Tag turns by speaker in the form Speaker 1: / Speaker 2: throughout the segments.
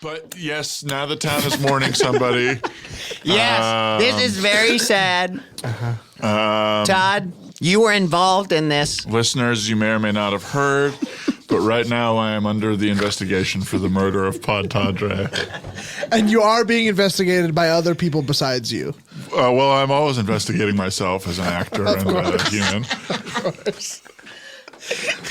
Speaker 1: But yes, now the town is mourning somebody.
Speaker 2: Yes, this is very sad. Todd, you were involved in this.
Speaker 1: Listeners, you may or may not have heard, but right now I am under the investigation for the murder of Podd Tadre.
Speaker 3: And you are being investigated by other people besides you.
Speaker 1: Well, I'm always investigating myself as an actor and a human.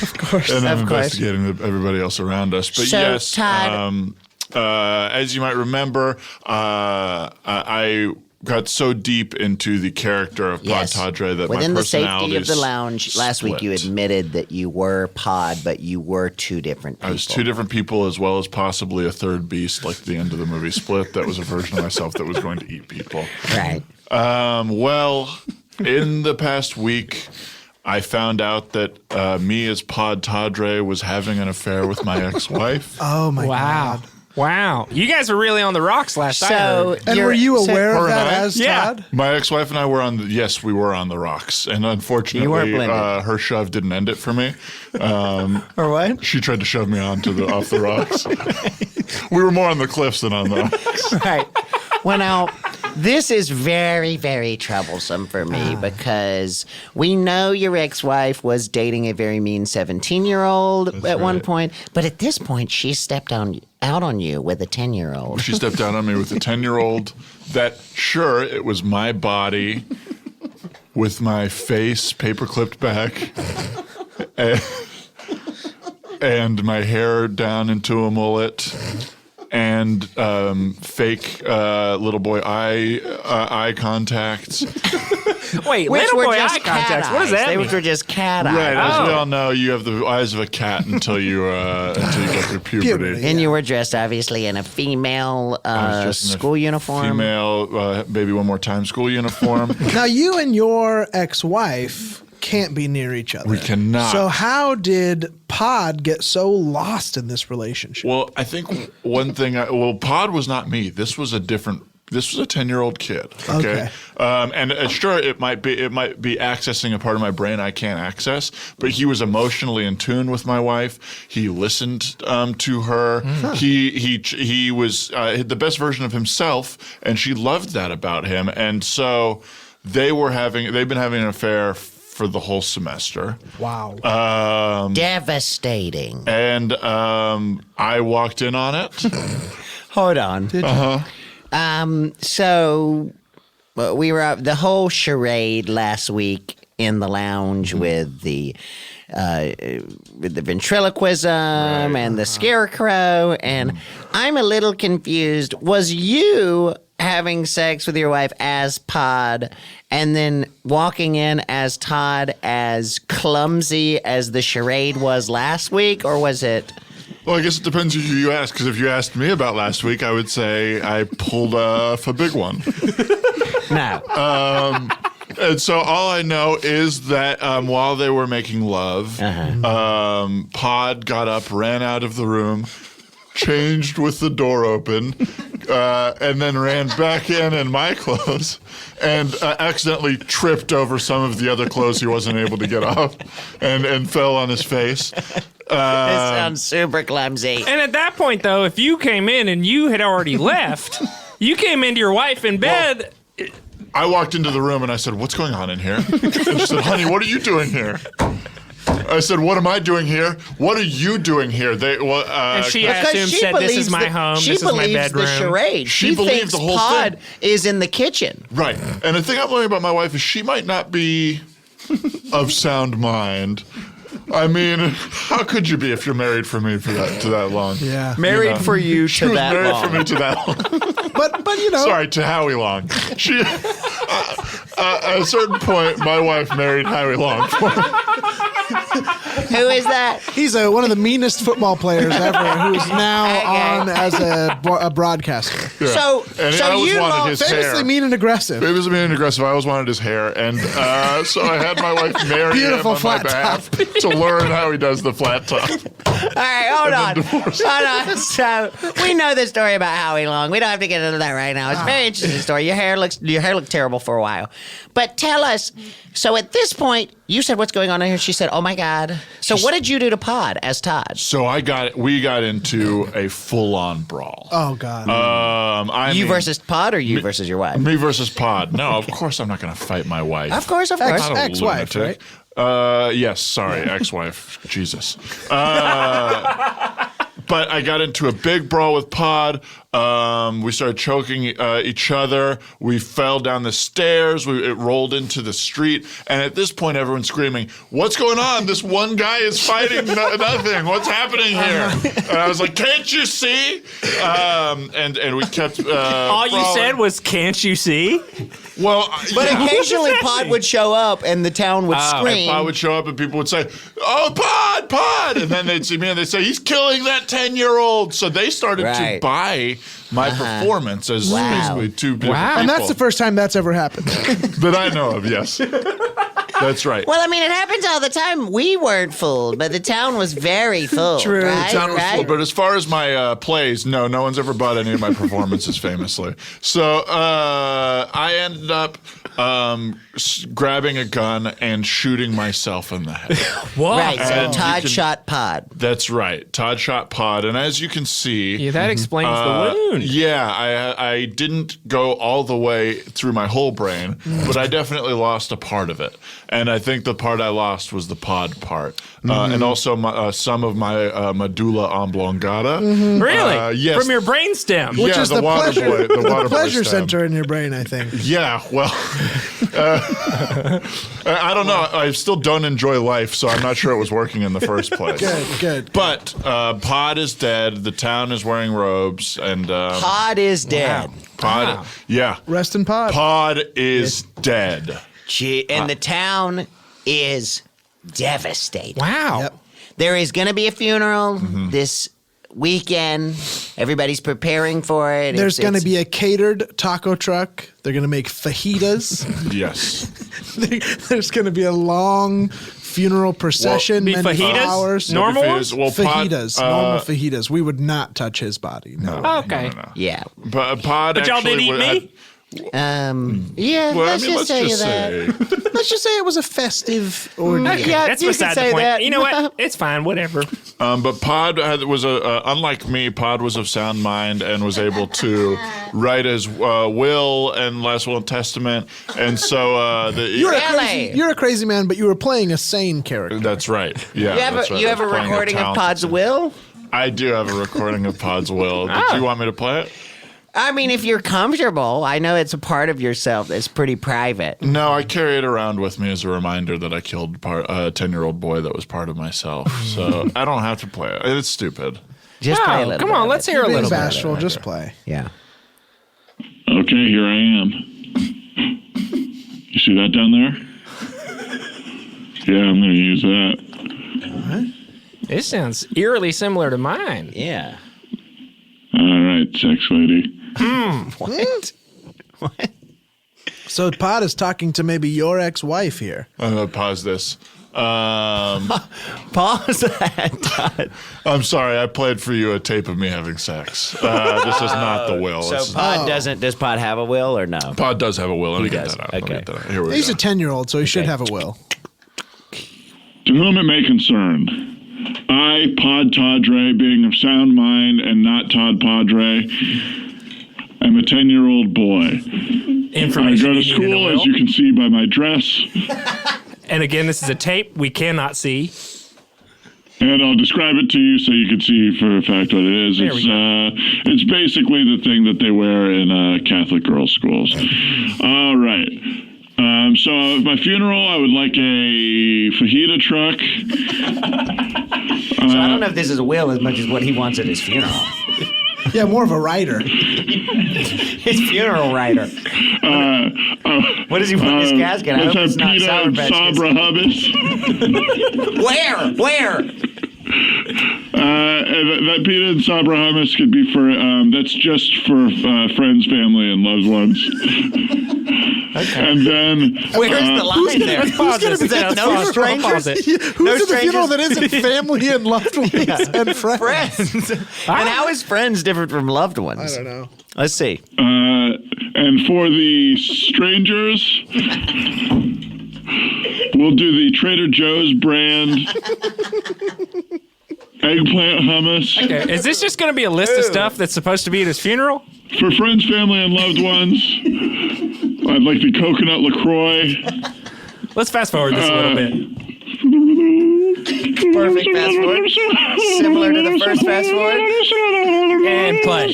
Speaker 3: Of course.
Speaker 1: And I'm investigating everybody else around us. But
Speaker 2: so,
Speaker 1: yes,
Speaker 2: Todd,
Speaker 1: as you might remember, I got so deep into the character of Podd Tadre that
Speaker 2: within
Speaker 1: my
Speaker 2: the safety
Speaker 1: personalities
Speaker 2: of the lounge last week, you admitted that you were Podd, but you were two different people.
Speaker 1: I was two different people, as well as possibly a third beast, like the end of the movie Split. That was a version of myself that was going to eat people.
Speaker 2: Right.
Speaker 1: Well, in the past week, I found out that me as Podd Tadre was having an affair with my ex-wife.
Speaker 3: Oh, my God.
Speaker 4: Wow. You guys were really on the rocks last night.
Speaker 3: And were you aware of that as Todd?
Speaker 1: My ex-wife and I were on we were on the rocks. And unfortunately, her shove didn't end it for me.
Speaker 2: Or what?
Speaker 1: She tried to shove me off the rocks. We were more on the cliffs than on the rocks.
Speaker 2: Right. Well, now, this is very, very troublesome for me because we know your ex-wife was dating a very mean 17-year-old at one point, but at this point, she stepped out on you with a 10-year-old.
Speaker 1: She stepped out on me with a 10-year-old that, sure, it was my body with my face paper-clipped back and my hair down into a mullet. And fake little boy eye contacts.
Speaker 4: Wait, little boy eye contacts? What does that mean?
Speaker 2: Which were just cat eyes.
Speaker 1: Right, as we all know, you have the eyes of a cat until you go through puberty.
Speaker 2: And you were dressed, obviously, in a female school uniform.
Speaker 1: Female, baby one more time school uniform.
Speaker 3: Now, you and your ex-wife can't be near each other.
Speaker 1: We cannot.
Speaker 3: So how did Podd get so lost in this relationship?
Speaker 1: Well, I think one thing. Podd was not me. This was a 10-year-old kid. Okay. And sure, it might be accessing a part of my brain I can't access. But he was emotionally in tune with my wife. He listened to her. He was the best version of himself, and she loved that about him. And so they've been having an affair for the whole semester.
Speaker 3: Wow.
Speaker 2: Devastating.
Speaker 1: And I walked in on it.
Speaker 2: Hold on. So we were up the whole charade last week in the lounge with the ventriloquism and the scarecrow, and I'm a little confused. Was you having sex with your wife as Podd and then walking in as Todd, as clumsy as the charade was last week, or was it?
Speaker 1: Well, I guess it depends who you ask, because if you asked me about last week, I would say I pulled off a big one.
Speaker 2: No.
Speaker 1: And so all I know is that while they were making love, Podd got up, ran out of the room, changed with the door open, and then ran back in my clothes and accidentally tripped over some of the other clothes he wasn't able to get off and fell on his face.
Speaker 2: This sounds super clumsy.
Speaker 4: And at that point, though, if you came in and you had already left, you came into your wife in bed.
Speaker 1: Well, I walked into the room and I said, "What's going on in here?" And she said, "Honey, what are you doing here?" I said, "What am I doing here? What are you doing here?"
Speaker 4: And she assumed, said, "This is my home. This is my bedroom."
Speaker 2: The charade. She
Speaker 1: believed
Speaker 2: thinks
Speaker 1: the whole
Speaker 2: Podd
Speaker 1: thing.
Speaker 2: is in the kitchen.
Speaker 1: Right. And the thing I'm learning about my wife is she might not be of sound mind. I mean, how could you be if you're married for me to that long?
Speaker 3: Yeah.
Speaker 2: Married for you
Speaker 1: She
Speaker 2: to
Speaker 1: was
Speaker 2: that
Speaker 1: married
Speaker 2: long.
Speaker 1: for me to that long.
Speaker 3: But you know.
Speaker 1: Sorry, to Howie Long. She, at a certain point, my wife married Howie Long for me.
Speaker 2: Who is that?
Speaker 3: He's one of the meanest football players ever, who is now on as a broadcaster.
Speaker 1: Yeah.
Speaker 2: So
Speaker 1: I always wanted his hair.
Speaker 3: Famously mean and aggressive.
Speaker 1: Famously mean and aggressive. I always wanted his hair, and so I had my wife marry him on my behalf to learn how he does the flat top.
Speaker 2: All right, hold on. So we know the story about Howie Long. We don't have to get into that right now. It's a very interesting story. Your hair looked terrible for a while. But tell us, so at this point, you said, what's going on here? She said, oh my God. So what did you do to Podd as Todd?
Speaker 1: So we got into a full-on brawl.
Speaker 3: Oh, God.
Speaker 2: You versus Podd or you versus your wife?
Speaker 1: Me versus Podd. No, of course I'm not going to fight my wife.
Speaker 2: Of course.
Speaker 1: I'm not a
Speaker 3: Ex-wife,
Speaker 1: lunatic. Yes, sorry, ex-wife. Jesus. But I got into a big brawl with Podd. We started choking each other. We fell down the stairs. It rolled into the street. And at this point, everyone's screaming, what's going on? This one guy is fighting nothing. What's happening here? And I was like, can't you see? And we kept
Speaker 4: All you
Speaker 1: brawling.
Speaker 4: said was, can't you see?
Speaker 1: Well,
Speaker 2: But
Speaker 1: yeah.
Speaker 2: occasionally Podd would show up and the town would scream.
Speaker 1: Podd would show up and people would say, oh, Podd! And then they'd see me and they'd say, he's killing that 10-year-old. So they started to buy my performance as basically two different people.
Speaker 3: And that's the first time that's ever happened.
Speaker 1: that I know of, yes. That's right.
Speaker 2: Well, I mean, it happens all the time. We weren't fooled, but the town was very full.
Speaker 3: True.
Speaker 2: Right?
Speaker 1: The town was
Speaker 2: Right?
Speaker 1: full, but as far as my plays, no one's ever bought any of my performances famously. So I ended up grabbing a gun and shooting myself in the head.
Speaker 4: What?
Speaker 2: Right, so
Speaker 1: And
Speaker 2: Todd shot Podd.
Speaker 1: That's right. Todd shot Podd. And as you can see...
Speaker 4: Yeah, that explains the wound.
Speaker 1: Yeah, I didn't go all the way through my whole brain, but I definitely lost a part of it. And I think the part I lost was the Podd part. And also some of my medulla oblongata.
Speaker 4: Really?
Speaker 1: Yes.
Speaker 4: From your brainstem.
Speaker 3: Which
Speaker 1: Yeah,
Speaker 3: is
Speaker 1: the water boy- the water boy
Speaker 3: pleasure
Speaker 1: stem.
Speaker 3: center in your brain, I think.
Speaker 1: Yeah, well, I don't know. I still don't enjoy life, so I'm not sure it was working in the first place.
Speaker 3: Good.
Speaker 1: But Podd is dead. The town is wearing robes, and
Speaker 2: Podd is dead.
Speaker 1: Podd, yeah,
Speaker 3: Rest in Podd.
Speaker 1: Podd is dead.
Speaker 2: And the town is devastated.
Speaker 4: Wow.
Speaker 3: Yep.
Speaker 2: There is going to be a funeral this weekend. Everybody's preparing for it.
Speaker 3: There's going to be a catered taco truck. They're going to make fajitas.
Speaker 1: Yes.
Speaker 3: There's going to be a long funeral procession.
Speaker 4: Be
Speaker 3: many
Speaker 4: fajitas?
Speaker 3: flowers.
Speaker 4: Normal
Speaker 1: Fajitas. Well, Podd,
Speaker 3: Fajitas. Normal fajitas. We would not touch his body. No.
Speaker 4: Okay.
Speaker 1: No.
Speaker 2: Yeah.
Speaker 1: But Podd
Speaker 4: But y'all did
Speaker 1: actually
Speaker 4: eat me?
Speaker 2: Yeah,
Speaker 1: Well,
Speaker 2: let's
Speaker 1: I mean,
Speaker 2: just
Speaker 1: let's
Speaker 2: say
Speaker 1: just
Speaker 2: that.
Speaker 1: say.
Speaker 3: Let's just say it was a festive ordeal.
Speaker 2: Yeah,
Speaker 4: That's
Speaker 2: you
Speaker 4: beside
Speaker 2: could
Speaker 4: the
Speaker 2: say
Speaker 4: point.
Speaker 2: that.
Speaker 4: You know what? It's fine. Whatever.
Speaker 1: But Podd was unlike me. Podd was of sound mind and was able to write his will and last will and testament, and so
Speaker 3: You're a crazy man, but you were playing a sane character.
Speaker 1: That's right. Yeah, that's right.
Speaker 2: You have
Speaker 1: I
Speaker 2: a
Speaker 1: was playing
Speaker 2: recording of
Speaker 1: talented
Speaker 2: Podd's
Speaker 1: singer.
Speaker 2: will?
Speaker 1: I do have a recording of Podd's will. Did you want me to play it?
Speaker 2: I mean, if you're comfortable, I know it's a part of yourself that's pretty private.
Speaker 1: No, I carry it around with me as a reminder that I killed a 10-year-old boy that was part of myself. So I don't have to play it. It's stupid.
Speaker 2: Just play a
Speaker 4: Oh,
Speaker 2: little
Speaker 4: come
Speaker 2: bit
Speaker 4: on.
Speaker 2: of
Speaker 4: Let's
Speaker 2: it.
Speaker 4: hear a
Speaker 3: Being
Speaker 4: little bit.
Speaker 3: bashful, just play.
Speaker 2: Yeah.
Speaker 5: Okay, here I am. You see that down there? Yeah, I'm going to use that.
Speaker 4: This sounds eerily similar to mine.
Speaker 2: Yeah.
Speaker 5: All right, sex lady.
Speaker 2: What? What?
Speaker 3: So Podd is talking to maybe your ex-wife here.
Speaker 1: I'm going to pause this.
Speaker 2: Pause that, Todd.
Speaker 1: I'm sorry. I played for you a tape of me having sex. This is not the will.
Speaker 2: So
Speaker 1: This is-
Speaker 2: Podd does Podd have a will or no?
Speaker 1: Podd does have a will. Let me get
Speaker 2: does.
Speaker 1: that out. Let me
Speaker 2: Okay.
Speaker 1: get that out. Here we
Speaker 3: He's
Speaker 1: go.
Speaker 3: a 10-year-old, so he should have a will.
Speaker 5: To whom it may concern, I, Podd Tadre, being of sound mind and not Todd Padre, am a 10-year-old boy. I
Speaker 4: Information
Speaker 5: go to
Speaker 4: you need in a
Speaker 5: school,
Speaker 4: will.
Speaker 5: as you can see by my dress,
Speaker 4: And again, this is a tape we cannot see.
Speaker 5: and I'll describe it to you so you can see for a fact what it is.
Speaker 4: There we
Speaker 5: It's basically the thing that they wear in Catholic girls' schools. All right. So at my funeral, I would like a fajita truck.
Speaker 2: So I don't know if this is a will as much as what he wants at his funeral.
Speaker 3: Yeah, more of a writer.
Speaker 2: His funeral writer. What does he put in his casket? I
Speaker 5: Let's
Speaker 2: hope
Speaker 5: have
Speaker 2: it's not
Speaker 5: pita
Speaker 2: Sour
Speaker 5: and
Speaker 2: Patch Kids.
Speaker 5: sabra hummus.
Speaker 2: Where?
Speaker 5: And that pita and sabra hummus could be for, that's just for friends, family, and loved ones. And then...
Speaker 2: Where's the line there?
Speaker 3: Who's going to be at
Speaker 2: No
Speaker 3: the
Speaker 2: strangers?
Speaker 3: Who's
Speaker 2: No
Speaker 3: at the funeral
Speaker 2: strangers?
Speaker 3: that isn't family and loved ones and friends?
Speaker 2: Friends. And how is friends different from loved ones?
Speaker 3: I don't know.
Speaker 2: Let's see.
Speaker 5: And for the strangers, We'll do the Trader Joe's brand eggplant hummus.
Speaker 4: Okay, is this just going to be a list of stuff that's supposed to be at his funeral?
Speaker 5: For friends, family, and loved ones, I'd like the coconut LaCroix.
Speaker 4: Let's fast forward this a little bit.
Speaker 2: Perfect fast forward. Similar to the first fast forward.
Speaker 4: And play.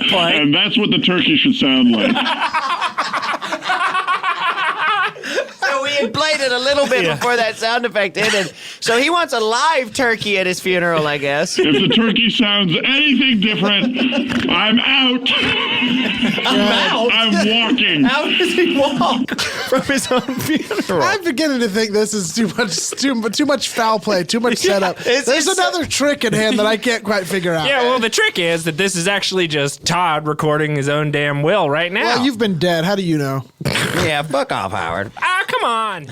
Speaker 4: Play.
Speaker 5: And that's what the turkey should sound like.
Speaker 2: So we had played it a little bit before that sound effect ended. So he wants a live turkey at his funeral, I guess.
Speaker 5: If the turkey sounds anything different, I'm out. I'm walking.
Speaker 2: How does he walk from his own funeral?
Speaker 3: I'm beginning to think this is too much foul play, too much setup. There's another trick in hand that I can't quite figure out.
Speaker 4: Yeah, well, the trick is that this is actually just Todd recording his own damn will right now.
Speaker 3: Well, you've been dead. How do you know?
Speaker 2: Yeah, fuck off, Howard.
Speaker 4: Ah, come on.